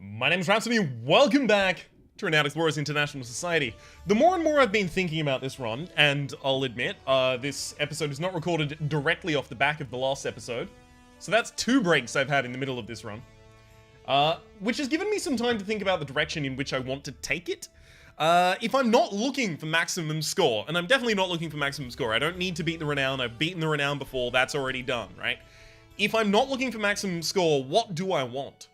My name is Rhapsody, welcome back to Renowned Explorers International Society. The more and more I've been thinking about this run, and I'll admit, this episode is not recorded directly off the back of the last episode, so that's 2 breaks I've had in the middle of this run, which has given me some time to think about the direction in which I want to take it. If I'm not looking for maximum score, and I'm definitely not looking for maximum score, I don't need to beat the Renown, I've beaten the Renown before, that's already done, right? If I'm not looking for maximum score, what do I want?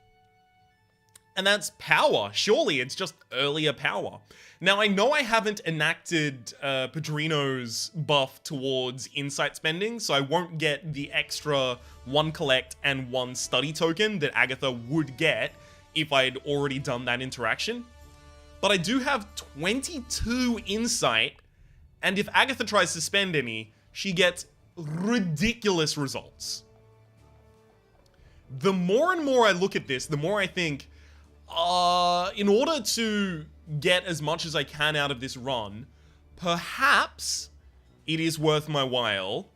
And that's power. Surely it's just earlier power. Now, I know I haven't enacted Padrino's buff towards insight spending, so I won't get the extra 1 collect and 1 study token that Agatha would get if I had already done that interaction. But I do have 22 insight, and if Agatha tries to spend any, she gets ridiculous results. The more and more I look at this, the more I think, in order to get as much as I can out of this run, perhaps it is worth my while.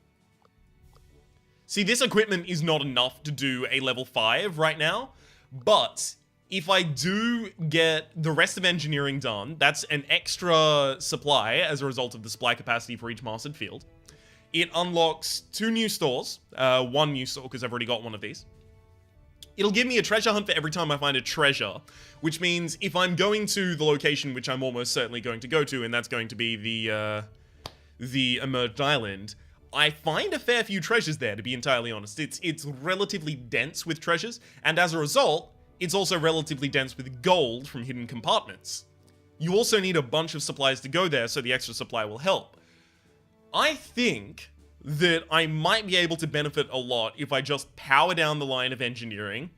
See, this equipment is not enough to do a level 5 right now, but if I do get the rest of engineering done, that's an extra supply as a result of the supply capacity for each mastered field. It unlocks 2 new stores, 1 new store because I've already got one of these. It'll give me a treasure hunt for every time I find a treasure, which means if I'm going to the location which I'm almost certainly going to go to, and that's going to be the emerged island, I find a fair few treasures there, to be entirely honest. It's relatively dense with treasures, and as a result, it's also relatively dense with gold from hidden compartments. You also need a bunch of supplies to go there, so the extra supply will help. I think that I might be able to benefit a lot if I just power down the line of engineering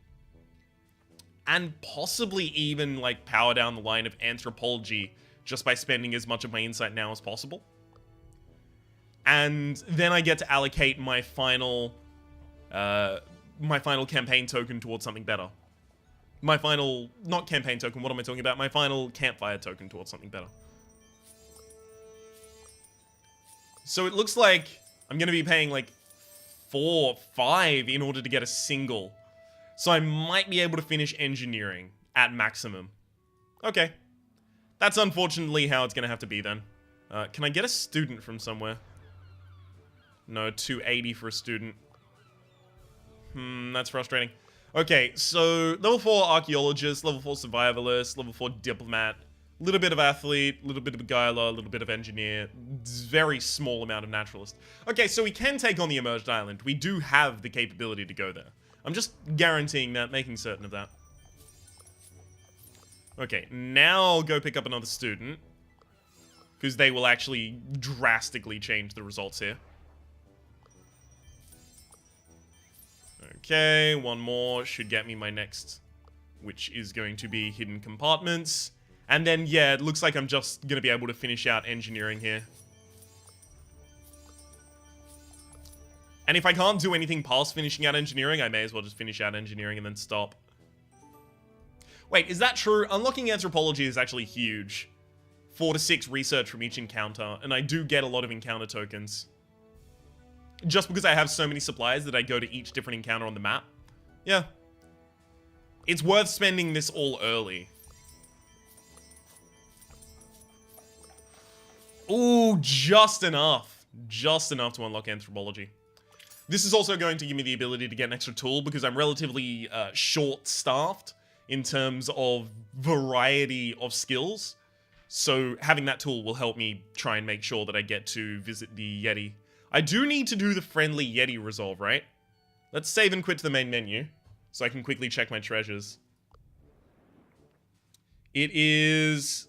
and possibly even like power down the line of anthropology just by spending as much of my insight now as possible. And then I get to allocate my final campaign token towards something better. Not campaign token, what am I talking about? My final campfire token towards something better. So it looks like I'm going to be paying like 4, 5 in order to get a single. So I might be able to finish engineering at maximum. Okay. That's unfortunately how it's going to have to be then. Can I get a student from somewhere? No, 280 for a student. That's frustrating. Okay, so level 4 archaeologist, level 4 survivalist, level 4 diplomat. Little bit of athlete, little bit of beguiler, little bit of engineer, very small amount of naturalist. Okay, so we can take on the emerged island. We do have the capability to go there. I'm just guaranteeing that, making certain of that. Okay, now I'll go pick up another student, because they will actually drastically change the results here. Okay, 1 more should get me my next, which is going to be hidden compartments. And then, yeah, it looks like I'm just going to be able to finish out engineering here. And if I can't do anything past finishing out engineering, I may as well just finish out engineering and then stop. Wait, is that true? Unlocking anthropology is actually huge. 4 to 6 research from each encounter, and I do get a lot of encounter tokens. Just because I have so many supplies that I go to each different encounter on the map. Yeah. It's worth spending this all early. Ooh, just enough. Just enough to unlock anthropology. This is also going to give me the ability to get an extra tool because I'm relatively short-staffed in terms of variety of skills. So having that tool will help me try and make sure that I get to visit the Yeti. I do need to do the friendly Yeti resolve, right? Let's save and quit to the main menu so I can quickly check my treasures. It is...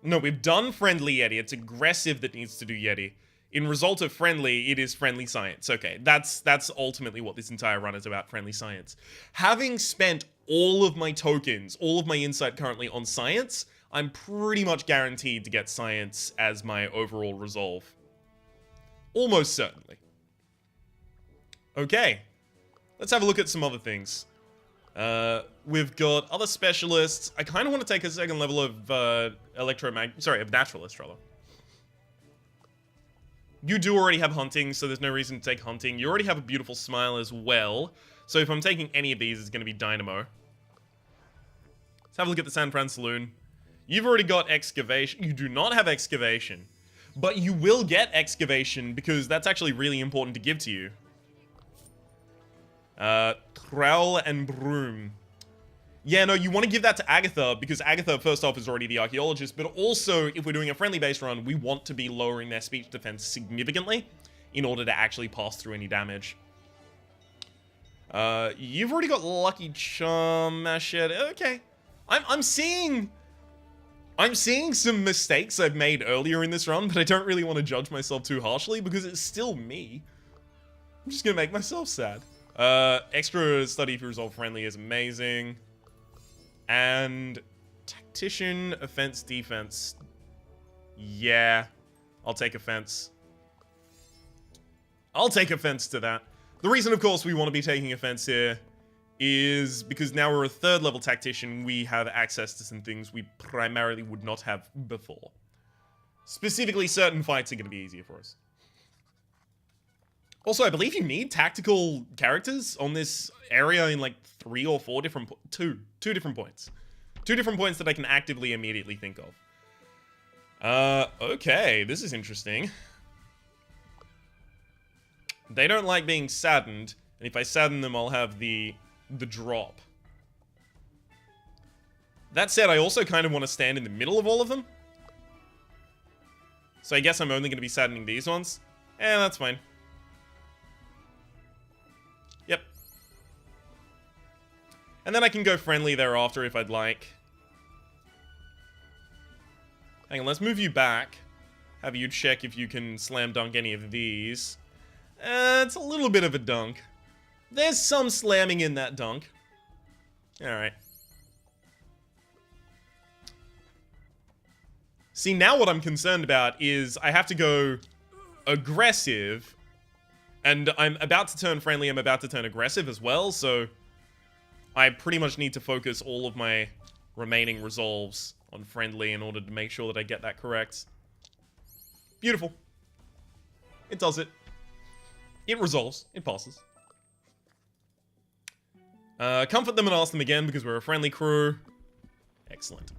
No, we've done friendly Yeti. It's aggressive that needs to do Yeti. In result of friendly, it is friendly science. Okay, that's ultimately what this entire run is about, friendly science. Having spent all of my tokens, all of my insight currently on science, I'm pretty much guaranteed to get science as my overall resolve. Almost certainly. Okay, let's have a look at some other things. We've got other specialists. I kind of want to take a second level of of naturalist, rather. You do already have hunting, so there's no reason to take hunting. You already have a beautiful smile as well. So if I'm taking any of these, it's going to be Dynamo. Let's have a look at the Fran Saloon. You've already got Excavation. You do not have Excavation. But you will get Excavation because that's actually really important to give to you. Trowel and Broom. Yeah, no, you want to give that to Agatha because Agatha, first off, is already the archaeologist, but also, if we're doing a friendly-based run, we want to be lowering their speech defense significantly in order to actually pass through any damage. You've already got Lucky Charm, Machete. Okay. I'm seeing some mistakes I've made earlier in this run, but I don't really want to judge myself too harshly because it's still me. I'm just gonna make myself sad. Extra study if you resolve friendly is amazing. And tactician, offense, defense. Yeah, I'll take offense. I'll take offense to that. The reason, of course, we want to be taking offense here is because now we're a 3rd level tactician, we have access to some things we primarily would not have before. Specifically, certain fights are going to be easier for us. Also, I believe you need tactical characters on this area in like 3 or 4 different... Two different points. 2 different points that I can actively immediately think of. Okay, this is interesting. They don't like being saddened, and if I sadden them, I'll have the drop. That said, I also kind of want to stand in the middle of all of them. So I guess I'm only going to be saddening these ones. That's fine. Yep. And then I can go friendly thereafter if I'd like. Hang on, let's move you back. Have you check if you can slam dunk any of these. It's a little bit of a dunk. There's some slamming in that dunk. Alright. See, now what I'm concerned about is I have to go aggressive. And I'm about to turn friendly, I'm about to turn aggressive as well, so I pretty much need to focus all of my remaining resolves on friendly in order to make sure that I get that correct. Beautiful. It does it. It resolves. It passes. Comfort them and ask them again because we're a friendly crew. Excellent.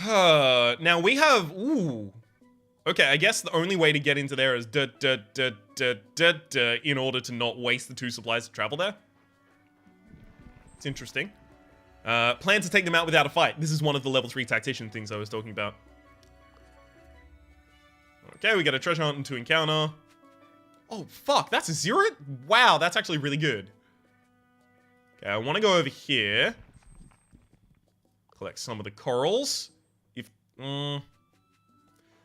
Now we have... Ooh. Okay, I guess the only way to get into there is in order to not waste the 2 supplies to travel there. It's interesting. Plan to take them out without a fight. This is one of the level 3 tactician things I was talking about. Okay, we got a treasure hunt and 2 encounter. Oh, fuck, that's a 0? Wow, that's actually really good. Okay, I want to go over here. Collect some of the corals. If...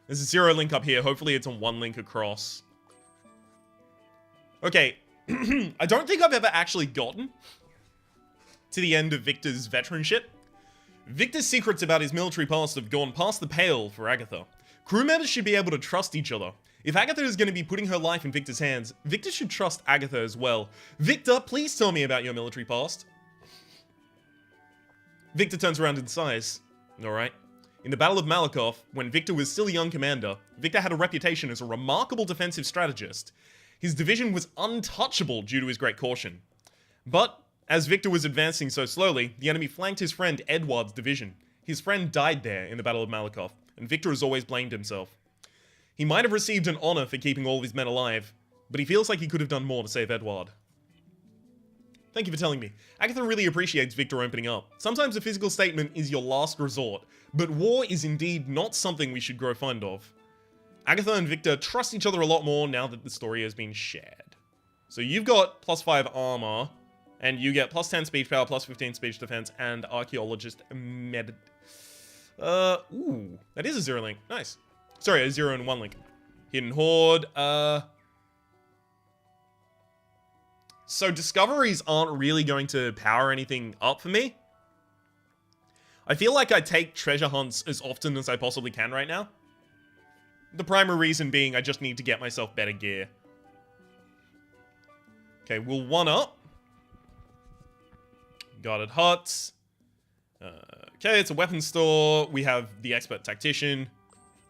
There's a 0 link up here. Hopefully it's a 1 link across. Okay. I don't think I've ever actually gotten to the end of Victor's veteranship. Victor's secrets about his military past have gone past the pale for Agatha. Crew members should be able to trust each other. If Agatha is going to be putting her life in Victor's hands, Victor should trust Agatha as well. Victor, please tell me about your military past. Victor turns around in sighs. Alright. In the Battle of Malakoff, when Victor was still a young commander, Victor had a reputation as a remarkable defensive strategist. His division was untouchable due to his great caution. But, as Victor was advancing so slowly, the enemy flanked his friend Edward's division. His friend died there in the Battle of Malakoff, and Victor has always blamed himself. He might have received an honor for keeping all of his men alive, but he feels like he could have done more to save Edward. Thank you for telling me. Agatha really appreciates Victor opening up. Sometimes a physical statement is your last resort, but war is indeed not something we should grow fond of. Agatha and Victor trust each other a lot more now that the story has been shared. So you've got +5 armor, and you get +10 speech power, +15 speech defense, and archaeologist med... Ooh, that is a 0 link. Nice. Sorry, a 0 and 1 link. Hidden Horde, So discoveries aren't really going to power anything up for me. I feel like I take treasure hunts as often as I possibly can right now. The primary reason being I just need to get myself better gear. Okay, we'll 1-up. Guarded huts. Okay, it's a weapons store. We have the expert tactician.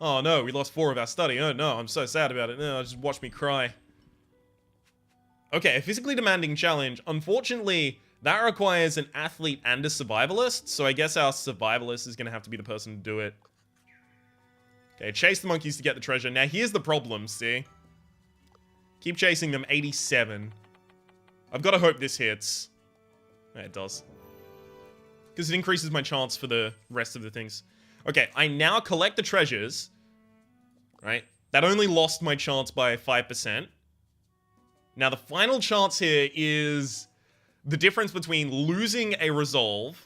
Oh no, we lost 4 of our study. Oh no, I'm so sad about it. No, just watch me cry. Okay, a physically demanding challenge. Unfortunately, that requires an athlete and a survivalist, so I guess our survivalist is going to have to be the person to do it. Okay, chase the monkeys to get the treasure. Now, here's the problem, see? Keep chasing them, 87. I've got to hope this hits. Yeah, it does. Because it increases my chance for the rest of the things. Okay, I now collect the treasures. Right? That only lost my chance by 5%. Now, the final chance here is the difference between losing a resolve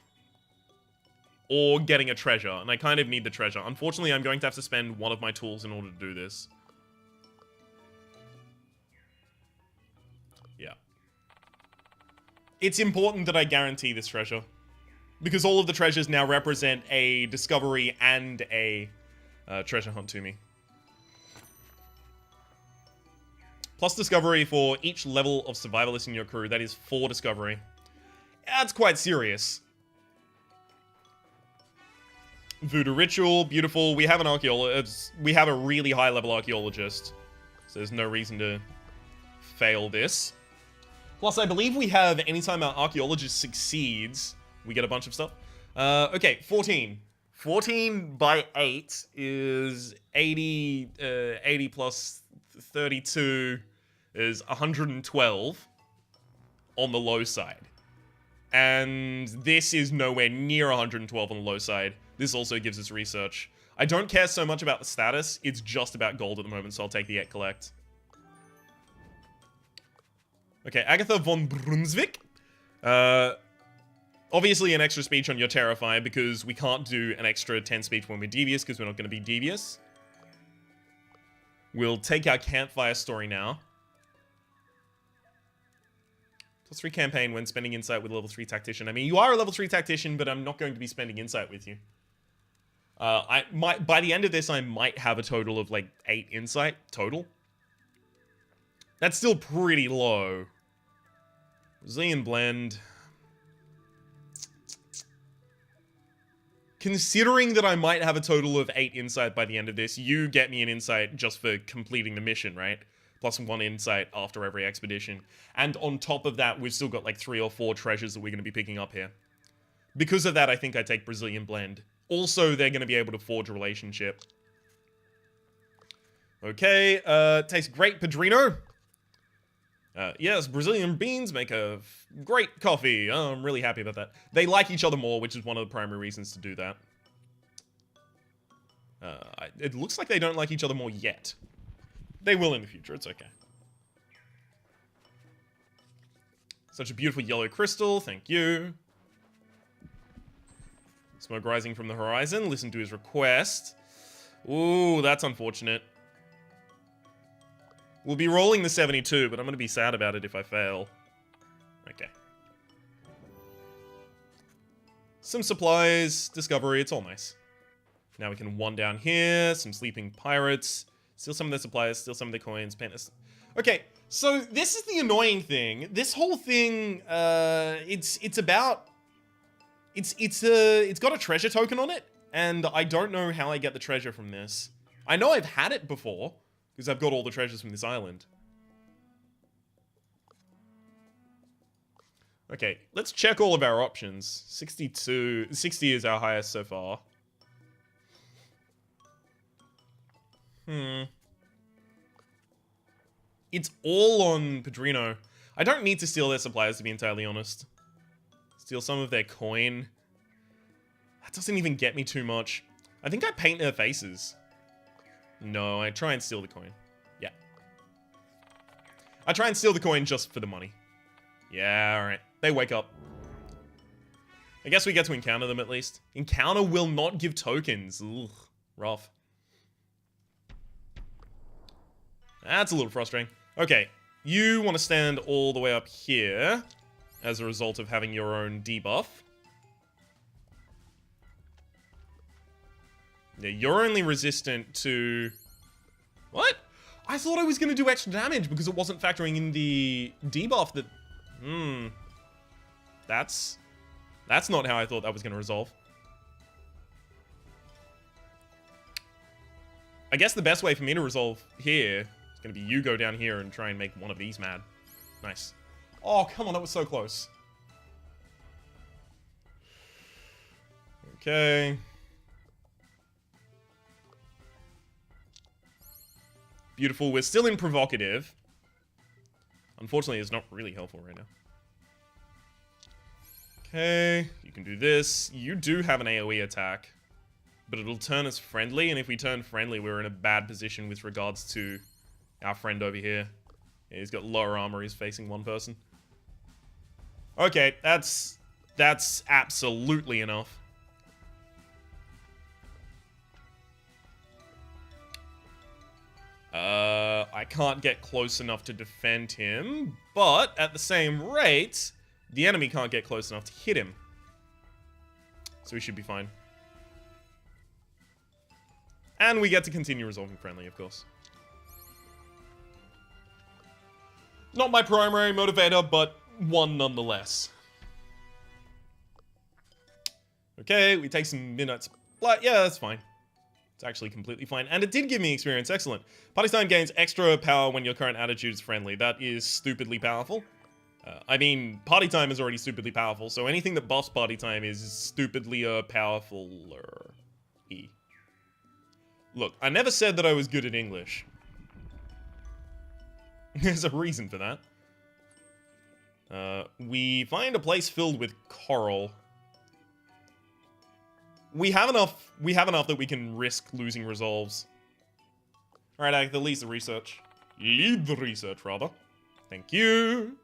or getting a treasure. And I kind of need the treasure. Unfortunately, I'm going to have to spend one of my tools in order to do this. Yeah. It's important that I guarantee this treasure. Because all of the treasures now represent a discovery and a treasure hunt to me. Plus discovery for each level of survivalist in your crew. That is 4 discovery. That's quite serious. Voodoo ritual, beautiful. We have an archaeologist. We have a really high level archaeologist. So there's no reason to fail this. Plus, I believe we have, anytime our archaeologist succeeds, we get a bunch of stuff. Okay, 14. 14 by 8 is 80, 80 plus 32 is 112 on the low side. And this is nowhere near 112 on the low side. This also gives us research. I don't care so much about the status. It's just about gold at the moment, so I'll take the et collect. Okay, Agatha von Brunswick. Obviously an extra speech on your Terrifier because we can't do an extra 10 speech when we're devious because we're not going to be devious. We'll take our campfire story now. +3 campaign when spending insight with level 3 tactician. I mean, you are a level 3 tactician, but I'm not going to be spending insight with you. By the end of this, I might have a total of like 8 insight total. That's still pretty low. Brazilian blend. Considering that I might have a total of 8 insight by the end of this, you get me an insight just for completing the mission, right? Plus 1 insight after every expedition. And on top of that, we've still got like 3 or 4 treasures that we're going to be picking up here. Because of that, I think I take Brazilian blend. Also, they're going to be able to forge a relationship. Okay, tastes great, Padrino. Yes, Brazilian beans make a great coffee. Oh, I'm really happy about that. They like each other more, which is one of the primary reasons to do that. It looks like they don't like each other more yet. They will in the future, it's okay. Such a beautiful yellow crystal, thank you. Smoke rising from the horizon, listen to his request. Ooh, that's unfortunate. We'll be rolling the 72, but I'm going to be sad about it if I fail. Okay. Some supplies, discovery, it's all nice. Now we can 1 down here, some sleeping pirates, steal some of their supplies, steal some of their coins, paint this. Okay, so this is the annoying thing. This whole thing, it's got a treasure token on it, and I don't know how I get the treasure from this. I know I've had it before, because I've got all the treasures from this island. Okay, let's check all of our options. 60 is our highest so far. It's all on Padrino. I don't need to steal their supplies, to be entirely honest. Steal some of their coin. That doesn't even get me too much. I think I paint their faces. No, I try and steal the coin. Yeah. I try and steal the coin just for the money. Yeah, alright. They wake up. I guess we get to encounter them at least. Encounter will not give tokens. Ugh, rough. That's a little frustrating. Okay, you want to stand all the way up here as a result of having your own debuff. Yeah, you're only resistant to... What? I thought I was going to do extra damage because it wasn't factoring in the debuff that... That's not how I thought that was going to resolve. I guess the best way for me to resolve here is going to be you go down here and try and make one of these mad. Nice. Oh, come on, that was so close. Okay. Beautiful. We're still in provocative. Unfortunately, it's not really helpful right now. Okay, you can do this. You do have an AoE attack, but it'll turn us friendly, and if we turn friendly, we're in a bad position with regards to our friend over here. Yeah, he's got lower armor, he's facing one person. Okay, that's absolutely enough. I can't get close enough to defend him, but at the same rate, the enemy can't get close enough to hit him. So we should be fine. And we get to continue resolving friendly, of course. Not my primary motivator, but one nonetheless. Okay, we take some midnight. Yeah, that's fine. It's actually completely fine. And it did give me experience. Excellent. Party time gains extra power when your current attitude is friendly. That is stupidly powerful. I mean, party time is already stupidly powerful, so anything that buffs party time is stupidly powerful-er. Look, I never said that I was good at English. There's a reason for that. We find a place filled with coral. We have enough that we can risk losing resolves. Alright, Agatha, lead the research. Lead the research, rather. Thank you.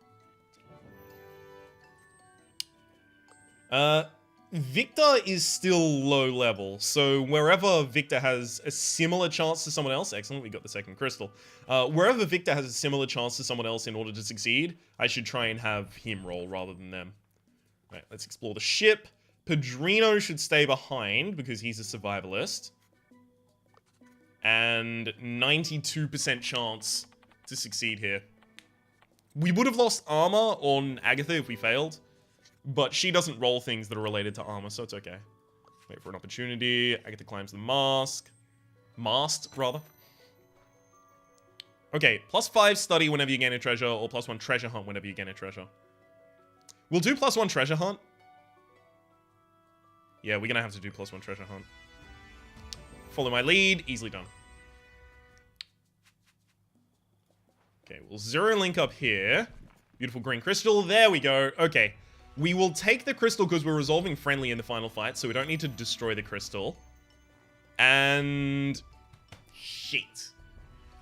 Victor is still low level, so wherever Victor has a similar chance to someone else, excellent, we got the second crystal. Wherever Victor has a similar chance to someone else in order to succeed, I should try and have him roll rather than them. Alright, let's explore the ship. Padrino should stay behind because he's a survivalist. And 92% chance to succeed here. We would have lost armor on Agatha if we failed, but she doesn't roll things that are related to armor, so it's okay. Wait for an opportunity. Agatha climbs the mast, rather. Okay, +5 study whenever you gain a treasure, or +1 treasure hunt whenever you gain a treasure. We'll do +1 treasure hunt. Yeah, we're gonna have to do +1 treasure hunt. Follow my lead, easily done. Okay, we'll zero link up here. Beautiful green crystal, there we go. Okay, we will take the crystal because we're resolving friendly in the final fight, so we don't need to destroy the crystal. And... shit.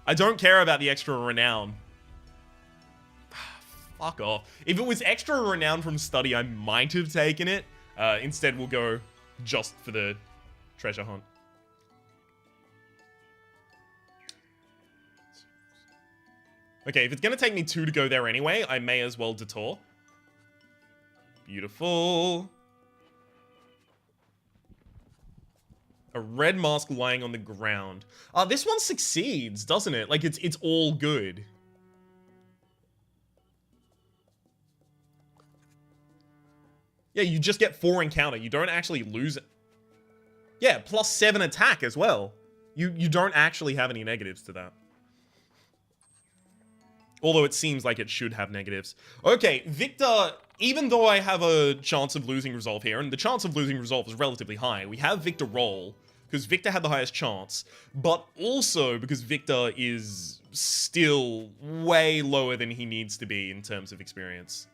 I don't care about the extra renown. Fuck off. If it was extra renown from study, I might have taken it. Instead, we'll go just for the treasure hunt. Okay, if it's gonna take me 2 to go there anyway, I may as well detour. Beautiful. A red mask lying on the ground. This one succeeds, doesn't it? Like, it's all good. Yeah, you just get 4 encounter. You don't actually lose it. Yeah, +7 attack as well. You don't actually have any negatives to that. Although it seems like it should have negatives. Okay, Victor, even though I have a chance of losing resolve here, and the chance of losing resolve is relatively high, we have Victor roll, because Victor had the highest chance, but also because Victor is still way lower than he needs to be in terms of experience.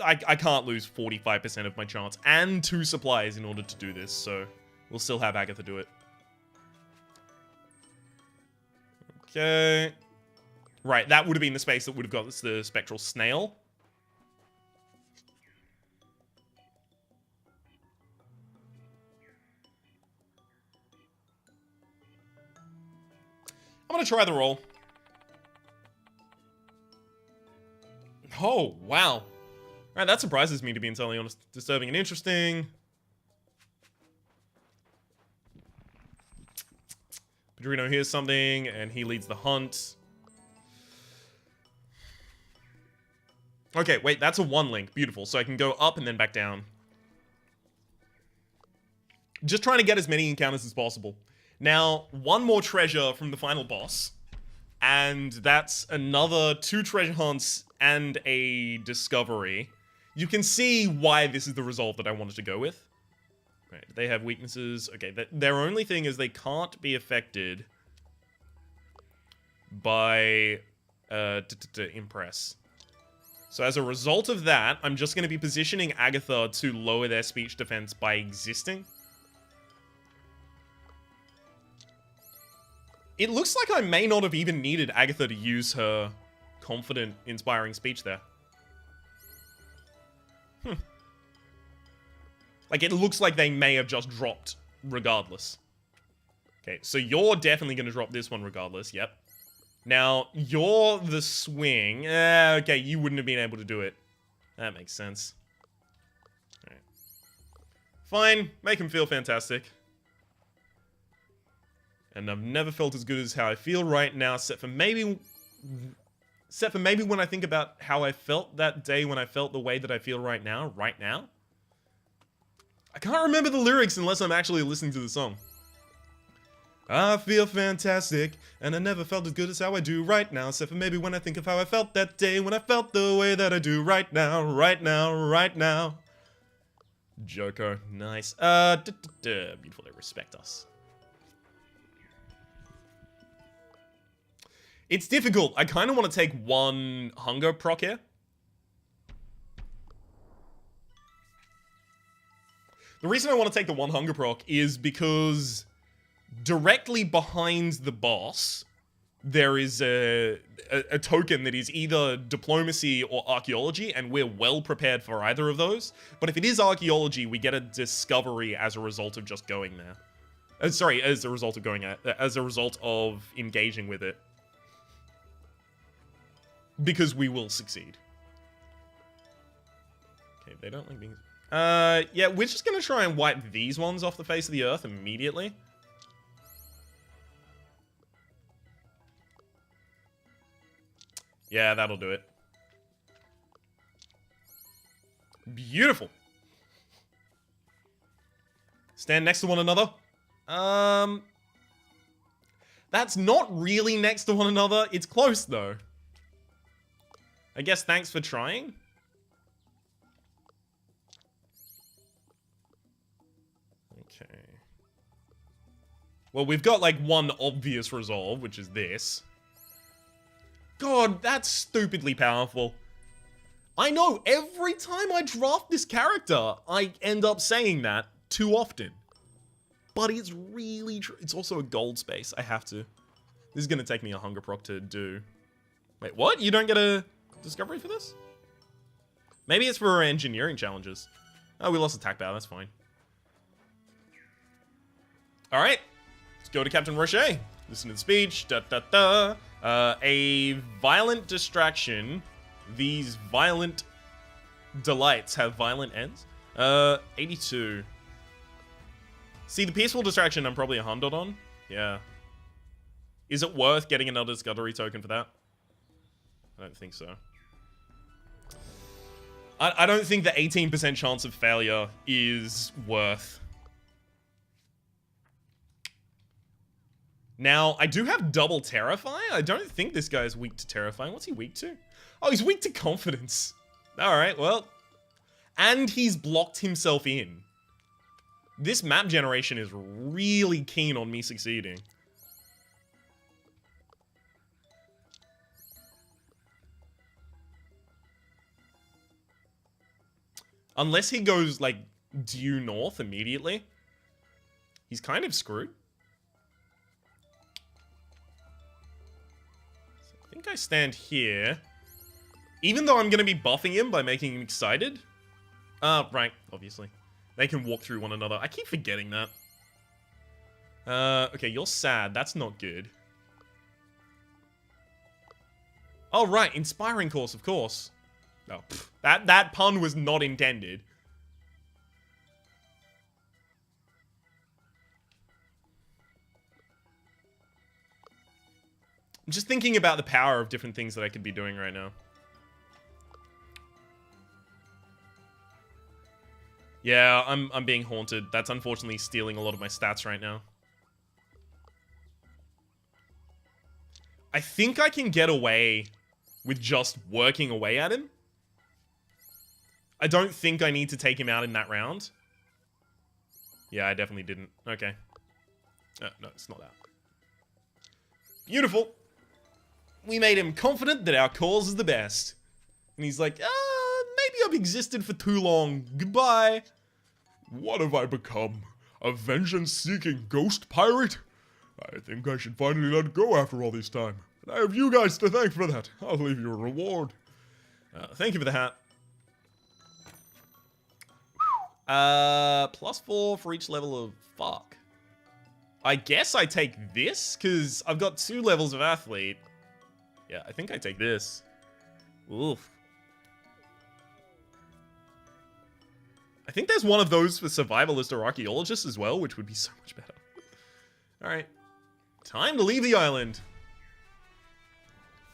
I can't lose 45% of my chance and 2 supplies in order to do this, so we'll still have Agatha do it. Okay. Right, that would have been the space that would have got us the spectral snail. I'm gonna try the roll. Oh, wow. Alright, that surprises me, to be entirely honest. Disturbing and interesting. Padrino hears something, and he leads the hunt. Okay, wait, that's a 1 link. Beautiful. So I can go up and then back down. Just trying to get as many encounters as possible. Now, 1 more treasure from the final boss. And that's another 2 treasure hunts and a discovery. You can see why this is the resolve that I wanted to go with. Right, they have weaknesses. Okay, their only thing is they can't be affected by impress. So as a result of that, I'm just going to be positioning Agatha to lower their speech defense by existing. It looks like I may not have even needed Agatha to use her confident, inspiring speech there. Like, it looks like they may have just dropped regardless. Okay, so you're definitely going to drop this one regardless, yep. Now, you're the swing. Okay, you wouldn't have been able to do it. That makes sense. All right. Fine, make him feel fantastic. And I've never felt as good as how I feel right now, except for maybe when I think about how I felt that day when I felt the way that I feel right now. I can't remember the lyrics unless I'm actually listening to the song. I feel fantastic, and I never felt as good as how I do right now, except for maybe when I think of how I felt that day when I felt the way that I do right now. Joker, nice. Beautiful, they respect us. It's difficult. I kind of want to take one hunger proc here. The reason I want to take the one hunger proc is because directly behind the boss, there is a token that is either diplomacy or archaeology, and we're well prepared for either of those. But if it is archaeology, we get a discovery as a result of just going there. Sorry, as a result of engaging with it. Because we will succeed. Okay, they don't like being... yeah, we're just gonna try and wipe these ones off the face of the earth immediately. Yeah, that'll do it. Beautiful. Stand next to one another. That's not really next to one another. It's close, though. I guess thanks for trying. Okay. Well, we've got, like, one obvious resolve, which is this. God, that's stupidly powerful. I know, every time I draft this character, I end up saying that too often. But it's really true. It's also a gold space. I have to. This is going to take me a hunger proc to do. Wait, what? You don't get a discovery for this? Maybe it's for engineering challenges. Oh, we lost attack power. That's fine. All right. Let's go to Captain Rocher. Listen to the speech. A violent distraction. These violent delights have violent ends. 82. See, the peaceful distraction I'm probably 100 on. Yeah. Is it worth getting another discovery token for that? I don't think so. I don't think the 18% chance of failure is worth. Now, I do have double Terrify. I don't think this guy is weak to Terrifying. What's he weak to? Oh, he's weak to Confidence. Alright, well. And he's blocked himself in. This map generation is really keen on me succeeding. Unless he goes, like, due north immediately. He's kind of screwed. So I think I stand here. Even though I'm going to be buffing him by making him excited. Right, obviously. They can walk through one another. I keep forgetting that. Okay, you're sad. That's not good. Oh, right. Inspiring course, of course. No, that pun was not intended. I'm just thinking about the power of different things that I could be doing right now. Yeah, I'm being haunted. That's unfortunately stealing a lot of my stats right now. I think I can get away with just working away at him. I don't think I need to take him out in that round. Yeah, I definitely didn't. Okay. No, it's not that. Beautiful. We made him confident that our cause is the best. And he's like, maybe I've existed for too long. Goodbye. What have I become? A vengeance-seeking ghost pirate? I think I should finally let go after all this time. And I have you guys to thank for that. I'll leave you a reward. Thank you for the hat. +4 for each level of fuck. I guess I take this, because I've got 2 levels of athlete. Yeah, I think I take this. Oof. I think there's one of those for survivalist or archaeologist as well, which would be so much better. Alright. Time to leave the island.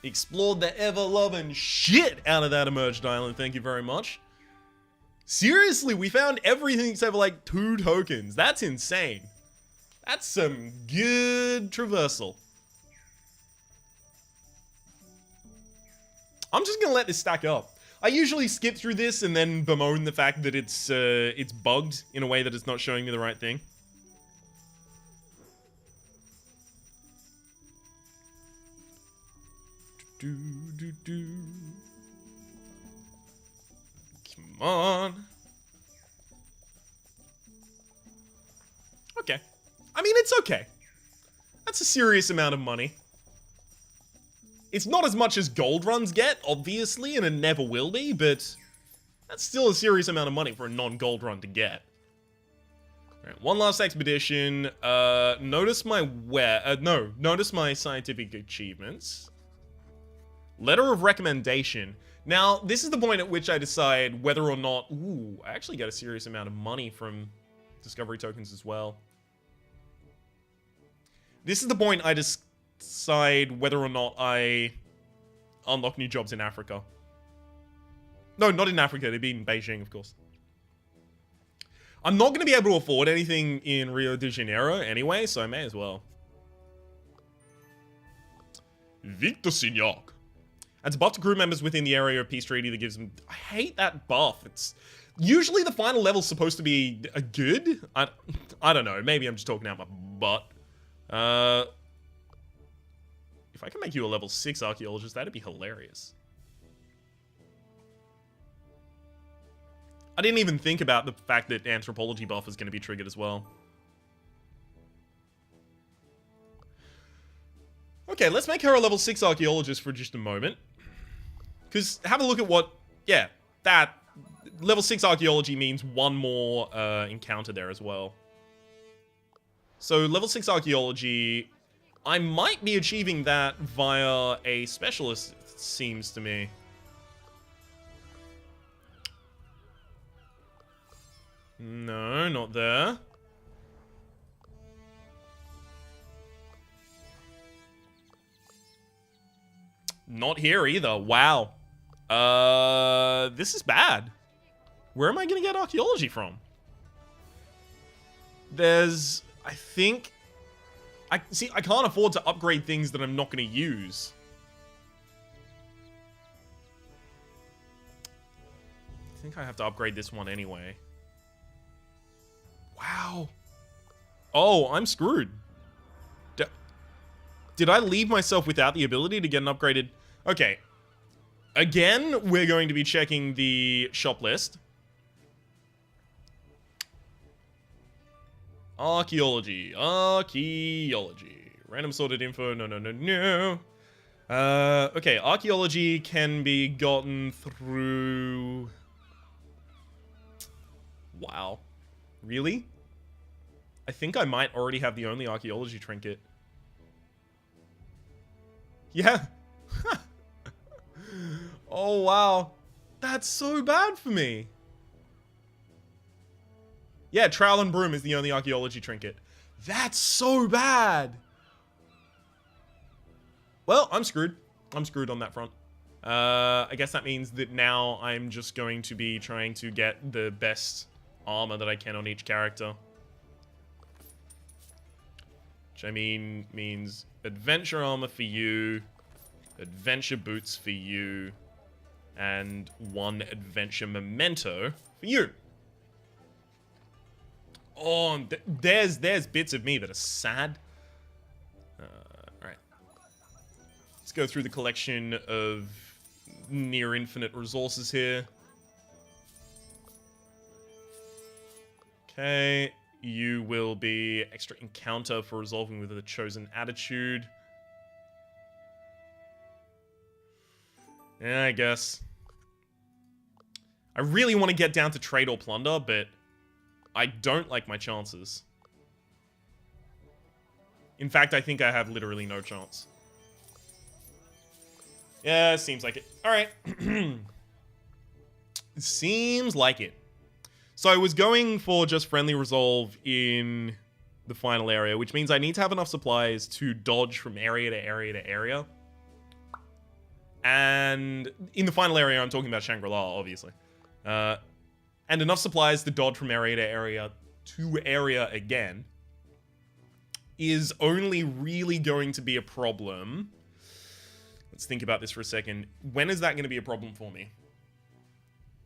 Explored the ever-loving shit out of that emerged island, thank you very much. Seriously, we found everything except for like 2 tokens. That's insane. That's some good traversal. I'm just gonna let this stack up. I usually skip through this and then bemoan the fact that it's bugged in a way that it's not showing me the right thing. Come on. Okay. I mean, it's okay. That's a serious amount of money. It's not as much as gold runs get, obviously, and it never will be, but that's still a serious amount of money for a non-gold run to get. Alright, one last expedition. Notice my notice my scientific achievements. Letter of recommendation. Now, this is the point at which I decide whether or not... Ooh, I actually get a serious amount of money from discovery tokens as well. This is the point I decide whether or not I unlock new jobs in Africa. No, not in Africa. They'd be in Beijing, of course. I'm not going to be able to afford anything in Rio de Janeiro anyway, so I may as well. Victor Signac. Adds a buff to crew members within the area of peace treaty that gives them... I hate that buff. It's... Usually the final level's supposed to be a good. I don't know. Maybe I'm just talking out my butt. If I can make you a level 6 archaeologist, that'd be hilarious. I didn't even think about the fact that anthropology buff is going to be triggered as well. Okay, let's make her a level 6 archaeologist for just a moment. Because have a look at what... Yeah, that... Level 6 archaeology means one more encounter there as well. So, level 6 archaeology... I might be achieving that via a specialist, it seems to me. No, not there. Not here either. Wow. This is bad. Where am I going to get archaeology from? There's... I think... I can't afford to upgrade things that I'm not going to use. I think I have to upgrade this one anyway. Wow. Oh, I'm screwed. Did I leave myself without the ability to get an upgraded... Okay. Again, we're going to be checking the shop list. Archaeology. Random sorted info. No. Okay, archaeology can be gotten through... Wow. Really? I think I might already have the only archaeology trinket. Yeah. Oh, wow. That's so bad for me. Yeah, trowel and broom is the only archaeology trinket. That's so bad. Well, I'm screwed. I'm screwed on that front. I guess that means that now I'm just going to be trying to get the best armor that I can on each character. Which I mean, means adventure armor for you, adventure boots for you, and 1 adventure memento for you. Oh, and there's bits of me that are sad. Alright. Let's go through the collection of near infinite resources here. Okay, you will be extra encounter for resolving with a chosen attitude. Yeah, I guess. I really want to get down to trade or plunder, but I don't like my chances. In fact, I think I have literally no chance. Yeah, seems like it. Alright. Seems like it. So I was going for just friendly resolve in the final area, which means I need to have enough supplies to dodge from area to area to area. And in the final area, I'm talking about Shangri-La, obviously. And enough supplies to dodge from area to area again is only really going to be a problem. Let's think about this for a second. When is that going to be a problem for me?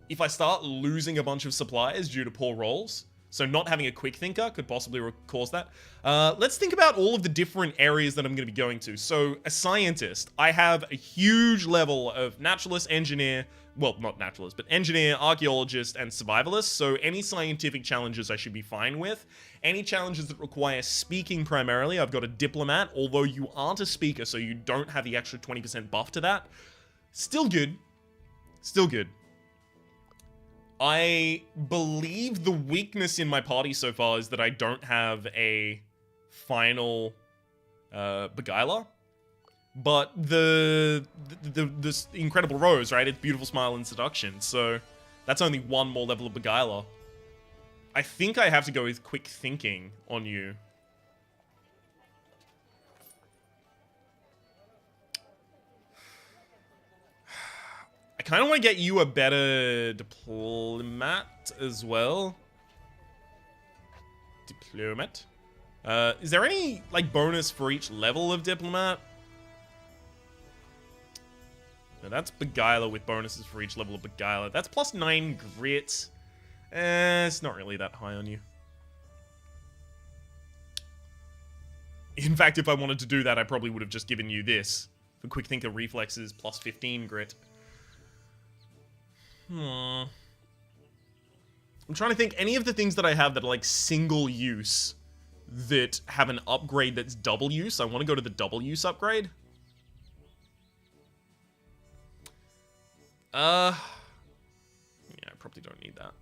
If I start losing a bunch of supplies due to poor rolls, so not having a quick thinker could possibly cause that. Let's think about all of the different areas that I'm going to be going to. So, a scientist, I have a huge level of naturalist, engineer, well, not naturalist, but engineer, archaeologist, and survivalist. So any scientific challenges I should be fine with. Any challenges that require speaking primarily, I've got a diplomat, although you aren't a speaker, so you don't have the extra 20% buff to that. Still good. Still good. I believe the weakness in my party so far is that I don't have a final beguiler. But the incredible rose, right? It's beautiful smile and seduction. So that's only 1 more level of beguiler. I think I have to go with quick thinking on you. I kind of want to get you a better diplomat as well. Diplomat. Is there any, like, bonus for each level of diplomat? No, that's Beguiler with bonuses for each level of Beguiler. That's plus 9 grit. It's not really that high on you. In fact, if I wanted to do that, I probably would have just given you this. For Quick Thinker Reflexes, plus 15 grit. I'm trying to think, any of the things that I have that are like single use that have an upgrade that's double use. I want to go to the double use upgrade. Yeah, I probably don't need that.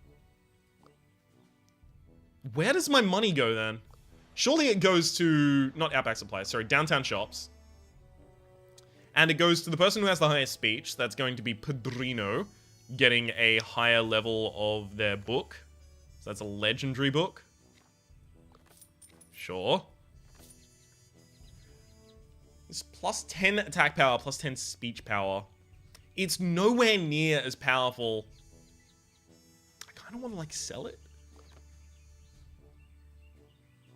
Where does my money go then? Surely it goes to, not Outback Supplies, sorry, Downtown Shops. And it goes to the person who has the highest speech. That's going to be Pedrino, getting a higher level of their book. So that's a legendary book. Sure. It's plus 10 attack power, plus 10 speech power. It's nowhere near as powerful. I kind of want to, like, sell it.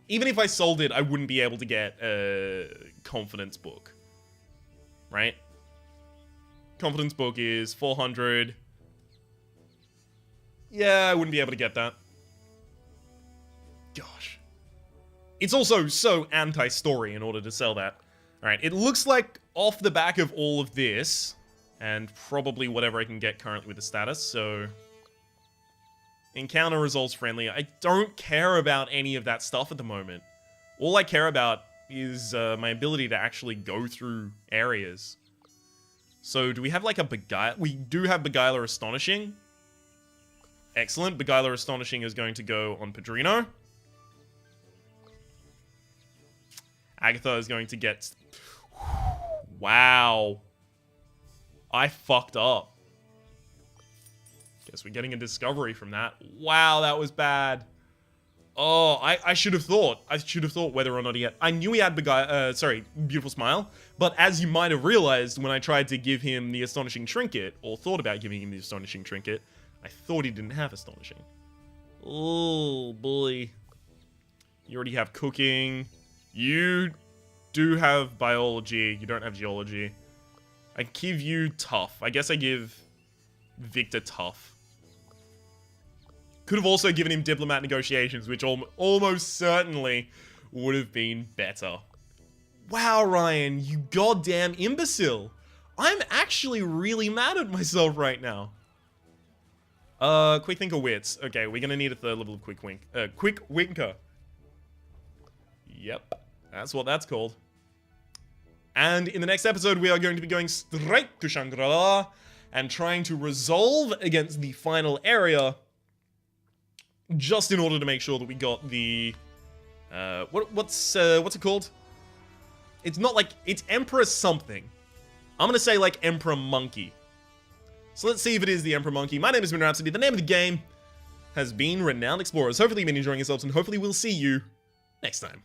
Even if I sold it, I wouldn't be able to get a confidence book. Right? Confidence book is 400. Yeah, I wouldn't be able to get that. Gosh. It's also so anti-story in order to sell that. Alright, it looks like off the back of all of this, and probably whatever I can get currently with the status, so... Encounter results friendly. I don't care about any of that stuff at the moment. All I care about is my ability to actually go through areas. So, do we have like a Beguiler? We do have Beguiler Astonishing. Excellent. Beguiler Astonishing is going to go on Pedrino. Agatha is going to get... Wow. I fucked up. Guess we're getting a discovery from that. Wow, that was bad. Oh, I should have thought. I should have thought whether or not he had... I knew he had Beautiful Smile. But as you might have realized, when I tried to give him the Astonishing Trinket, or thought about giving him the Astonishing Trinket, I thought he didn't have Astonishing. Oh, boy. You already have Cooking. You do have biology. You don't have geology. I give you tough. I guess I give Victor tough. Could have also given him diplomat negotiations, which almost certainly would have been better. Wow, Ryan, you goddamn imbecile. I'm actually really mad at myself right now. Quick Thinker Wits. Okay, we're gonna need a third level of Quick Winker. Yep, that's what that's called. And in the next episode, we are going to be going straight to Shangri-La and trying to resolve against the final area, just in order to make sure that we got the what's it called? It's not like it's Emperor something. I'm gonna say like Emperor Monkey. So let's see if it is the Emperor Monkey. My name has been Rhapsody. The name of the game has been Renowned Explorers. Hopefully you've been enjoying yourselves, and hopefully we'll see you next time.